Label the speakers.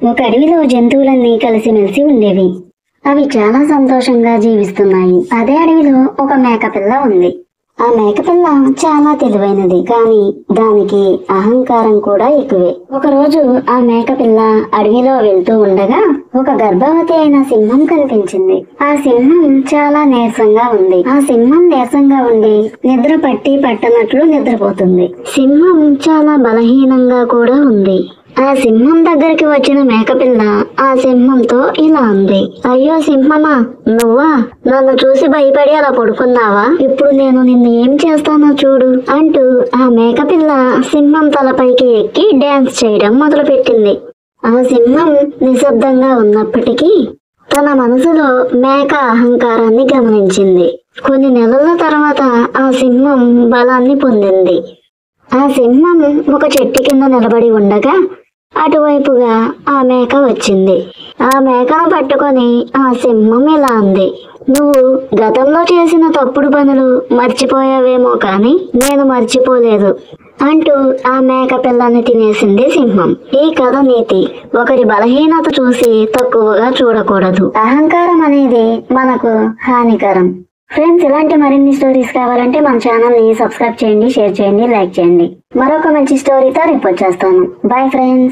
Speaker 1: ఒక అడవిలో జంతువులన్నీ కలిసిమెలిసి ఉండేవి. అవి చాలా సంతోషంగా జీవిస్తున్నాయి. అదే అడవిలో ఒక మేకపిల్ల ఉంది. ఆ మేకపిల్ల చాలా తెలివైనది, కానీ దానికి అహంకారం కూడా ఎక్కువే. ఒకరోజు ఆ మేకపిల్ల అడవిలో వెళ్తూ ఉండగా ఒక గర్భవతి అయిన సింహం కనిపించింది. ఆ సింహం చాలా నీరసంగా ఉంది. ఆ సింహం నీరసంగా ఉండి నిద్ర పట్టనట్లు నిద్రపోతుంది. సింహం చాలా బలహీనంగా కూడా ఉంది. ఆ సింహం దగ్గరికి వచ్చిన మేకపిల్ల ఆ సింహంతో ఇలా అంది, అయ్యో సింహమా, నువ్వా? నన్ను చూసి భయపడి అలా పడుకున్నావా? ఇప్పుడు నేను నిన్ను ఏం చేస్తానో చూడు అంటూ ఆ మేకపిల్ల సింహం తలపైకి ఎక్కి డాన్స్ చేయడం మొదలుపెట్టింది. ఆ సింహం నిశ్శబ్దంగా ఉన్నప్పటికీ తన మనసులో మేక అహంకారాన్ని గమనించింది. కొన్ని నెలల తర్వాత ఆ సింహం బలాన్ని పొందింది. ఆ సింహం ఒక చెట్టు కింద నిలబడి ఉండగా అటువైపుగా ఆ మేక వచ్చింది. ఆ మేకను పట్టుకొని ఆ సింహం ఇలా అంది, నువ్వు గతంలో చేసిన తప్పుడు పనులు మర్చిపోయావేమో కానీ నేను మర్చిపోలేదు అంటూ ఆ మేక పిల్లని తినేసింది సింహం. ఈ కథ నీతి: ఒకరి బలహీనత చూసి తక్కువగా చూడకూడదు. అహంకారం అనేది మనకు హానికరం. ఫ్రెండ్స్, ఇలాంటి మరిన్ని స్టోరీస్ కావాలంటే మన ఛానల్ ని సబ్స్క్రైబ్ చేయండి, షేర్ చేయండి, లైక్ చేయండి. మరొక మంచి స్టోరీతో రేపు వచ్చేస్తాను. Bye friends.